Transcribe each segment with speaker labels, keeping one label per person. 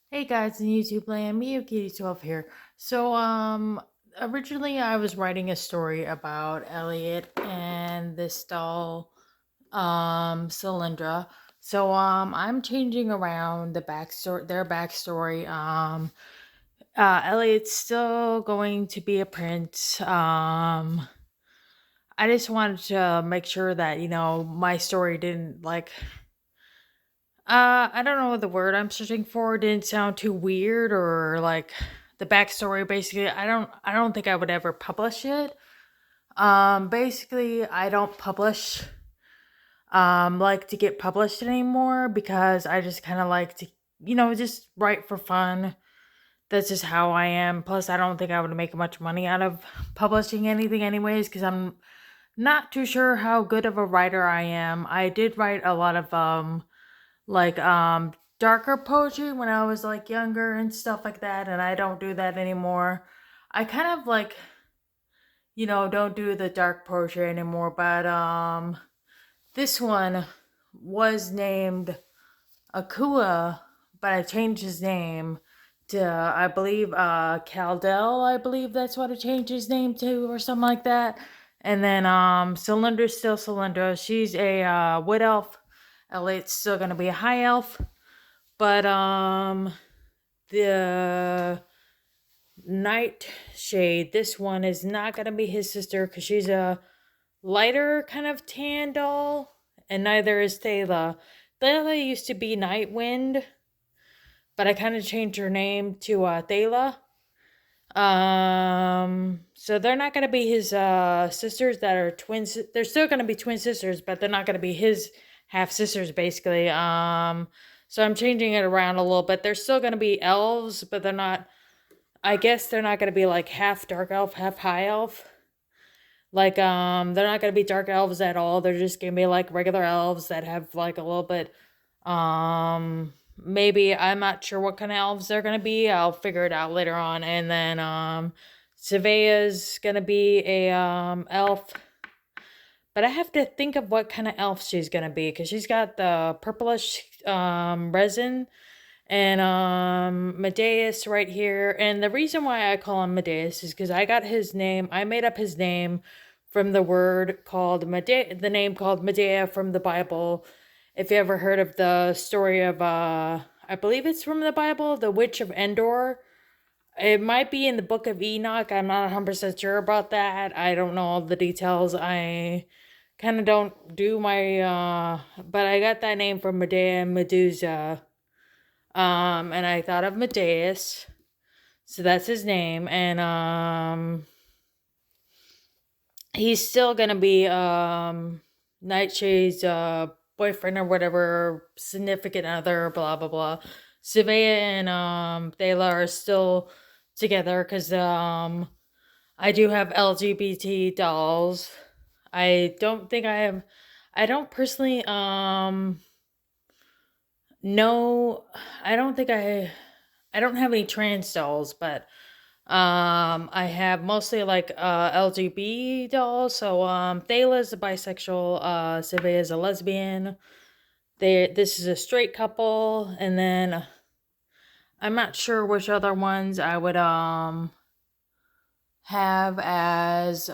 Speaker 1: Hey guys in YouTube land, Miyuki12 here. Originally I was writing a story about Elliot and this doll, Cylindra. I'm changing around their backstory. Elliot's still going to be a prince. I just wanted to make sure that, my story didn't I don't know what the word I'm searching for didn't sound too weird or like the backstory basically. I don't think I would ever publish it. Basically I don't publish like to get published anymore because I just kind of like to just write for fun. That's just how I am. Plus I don't think I would make much money out of publishing anything anyways cuz I'm not too sure how good of a writer I am. I did write a lot of like darker poetry when I was like younger and stuff like that, and I don't do that anymore. I kind of like don't do the dark poetry anymore, but this one was named Akua, but I changed his name to I believe Caldell, I believe that's what I changed his name to or something like that. And then Cylinder's still Cylinder. She's a wood elf. Elliot's still gonna be a high elf. But the Nightshade, this one is not gonna be his sister because she's a lighter kind of tan doll, and neither is Thela. Thela used to be Nightwind, but I kind of changed her name to Thela. So they're not gonna be his sisters that are twins. They're still gonna be twin sisters, but they're not gonna be his half sisters, basically. So I'm changing it around a little bit. They're still gonna be elves, but they're not. I guess they're not gonna be like half dark elf, half high elf. Like they're not gonna be dark elves at all. They're just gonna be like regular elves that have like a little bit maybe I'm not sure what kind of elves they're gonna be. I'll figure it out later on. And then Savea's gonna be a elf. But I have to think of what kind of elf she's gonna be because she's got the purplish resin and Medeus right here. And the reason why I call him Medeus is because I got his name. I made up his name from the word called Medea, the name called Medea from the Bible. If you ever heard of the story of, I believe it's from the Bible, the Witch of Endor. It might be in the Book of Enoch. I'm not 100% sure about that. I don't know all the details. I kind of don't do my, but I got that name from Medea and Medusa. And I thought of Medeus. So that's his name. And, he's still gonna be Nightshade's boyfriend or whatever, significant other, blah blah blah. Savea and Thela are still together because I do have LGBT dolls. I don't think I have. I don't personally know. I don't think I don't have any trans dolls, but I have mostly like LGBT dolls. So Thayla's a bisexual, Savea is a lesbian. This is a straight couple, and then I'm not sure which other ones I would have as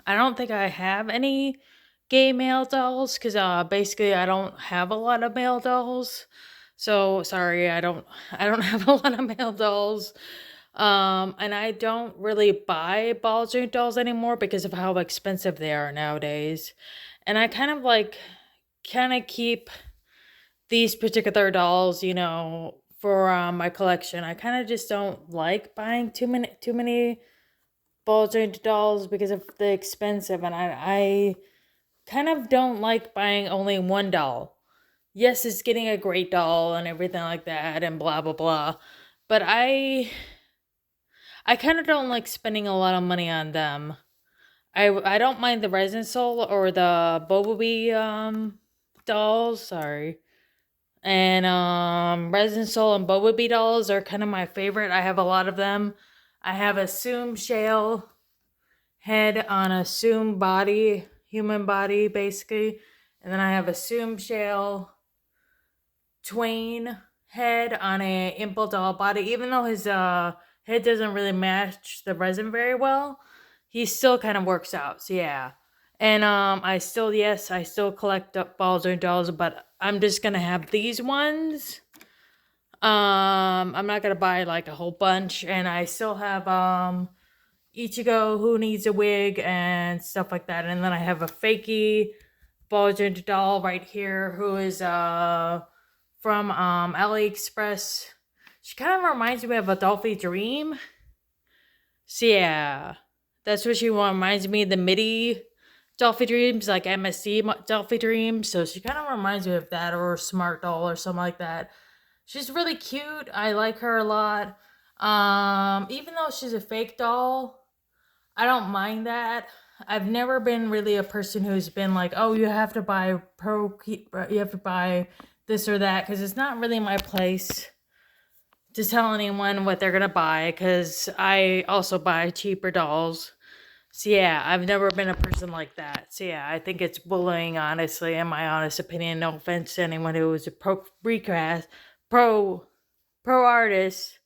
Speaker 1: I don't think I have any gay male dolls because basically I don't have a lot of male dolls. So sorry, I don't have a lot of male dolls. And I don't really buy ball joint dolls anymore because of how expensive they are nowadays. And I kind of keep these particular dolls, for my collection. I kind of just don't like buying too many ball joint dolls because of the expensive, and I kind of don't like buying only one doll. Yes, it's getting a great doll and everything like that, and blah blah blah. But I kind of don't like spending a lot of money on them. I don't mind the Resin Soul or the Bobobee dolls. Sorry. And Resin Soul and Bobobee dolls are kind of my favorite. I have a lot of them. I have a Soom Shale head on a Soom body, human body basically. And then I have a Soom Shale Twain head on a Impel doll body, even though his head doesn't really match the resin very well. He still kind of works out. So yeah. And I still, yes, I still collect Bowser dolls, but I'm just gonna have these ones. I'm not gonna buy like a whole bunch, and I still have Ichigo Who Needs a Wig and stuff like that. And then I have a fakey Bowser doll right here who is from AliExpress. She kind of reminds me of Adolphe Dream. So yeah, that's what she reminds me of, the MIDI Dolphy Dreams, like MSD Dolphy Dreams. So she kind of reminds me of that, or Smart Doll or something like that. She's really cute. I like her a lot. Even though she's a fake doll, I don't mind that. I've never been really a person who's been like, oh, you have to buy you have to buy this or that, because it's not really my place to tell anyone what they're gonna buy, because I also buy cheaper dolls. So yeah, I've never been a person like that. So yeah, I think it's bullying, honestly, in my honest opinion. No offense to anyone who is a pro artist,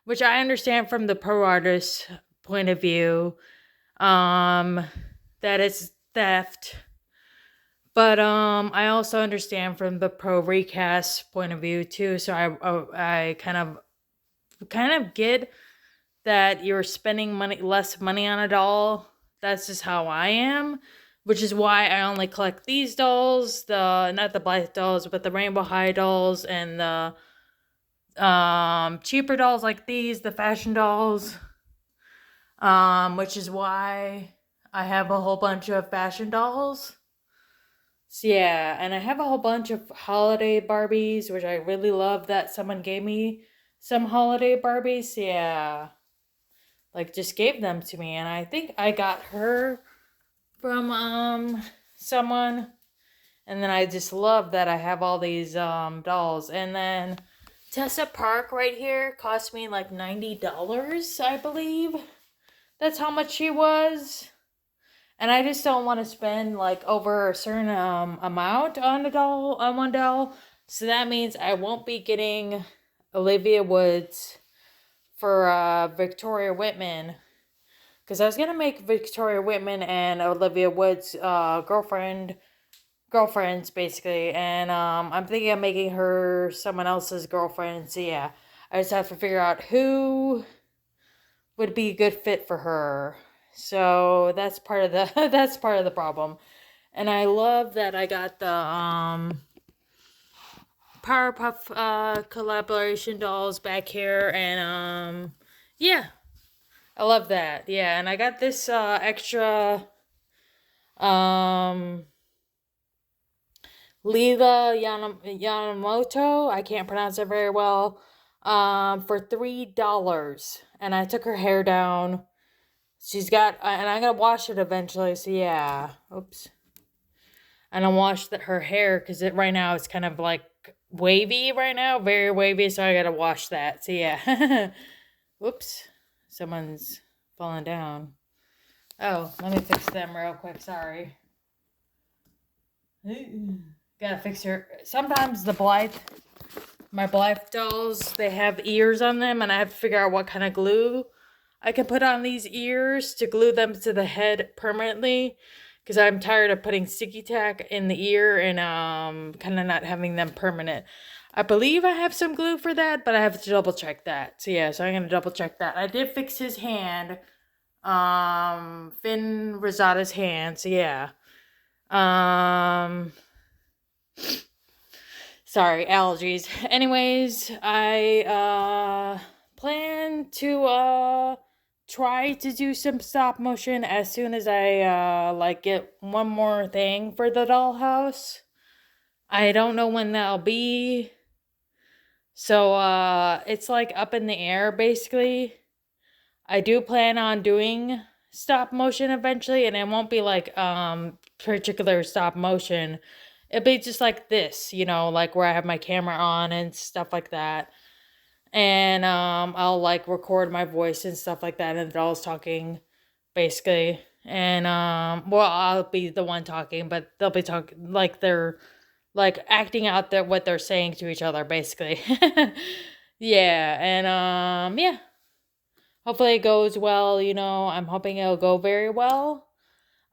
Speaker 1: which I understand from the pro artist point of view, that it's theft. But I also understand from the pro recast point of view too. So I kind of get that you're spending less money on a doll. That's just how I am, which is why I only collect these dolls, not the Blythe dolls, but the Rainbow High dolls, and the cheaper dolls like these, the fashion dolls. Which is why I have a whole bunch of fashion dolls. So yeah, and I have a whole bunch of holiday Barbies, which I really love that someone gave me some holiday Barbies. So yeah, like just gave them to me, and I think I got her from someone. And then I just love that I have all these dolls. And then Tessa Park right here cost me like $90, I believe. That's how much she was. And I just don't want to spend like over a certain amount on one doll. So that means I won't be getting Olivia Woods for Victoria Whitman, because I was gonna make Victoria Whitman and Olivia Woods girlfriends basically, and I'm thinking of making her someone else's girlfriend. So yeah, I just have to figure out who would be a good fit for her. So that's part of the that's part of the problem. And I love that I got the Powerpuff collaboration dolls back here, and yeah, I love that. Yeah, and I got this extra Leela Yamamoto, I can't pronounce it very well, for $3, and I took her hair down. She's got, and I'm gonna wash it eventually. So yeah, oops. And I wash her hair because right now it's kind of like wavy right now, very wavy. So I gotta wash that. So yeah, whoops, someone's falling down. Oh, let me fix them real quick. Sorry. Gotta fix her. Sometimes my Blythe dolls, they have ears on them, and I have to figure out what kind of glue I can put on these ears to glue them to the head permanently, because I'm tired of putting sticky tack in the ear and kind of not having them permanent. I believe I have some glue for that, but I have to double check that. So yeah, so I'm gonna double check that. I did fix his hand, Finn Rosada's hand. So yeah, sorry, allergies. Anyways, I plan to try to do some stop motion as soon as I like get one more thing for the dollhouse. I don't know when that'll be. So it's like up in the air basically. I do plan on doing stop motion eventually, and it won't be like particular stop motion. It'll be just like this, like where I have my camera on and stuff like that. And I'll like record my voice and stuff like that, and the doll's talking basically. And well, I'll be the one talking, but they'll be talking like they're like acting out what they're saying to each other, basically. Yeah, and yeah. Hopefully it goes well, I'm hoping it'll go very well.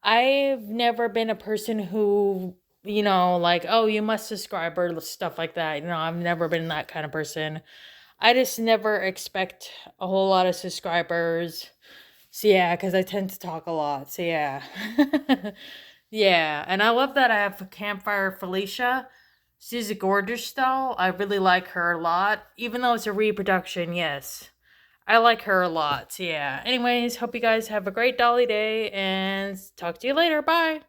Speaker 1: I've never been a person who, like, oh, you must subscribe or stuff like that. I've never been that kind of person. I just never expect a whole lot of subscribers. So yeah, because I tend to talk a lot. So yeah. Yeah, and I love that I have Campfire Felicia. She's a gorgeous doll. I really like her a lot. Even though it's a reproduction, yes. I like her a lot. So yeah. Anyways, hope you guys have a great Dolly day and talk to you later. Bye.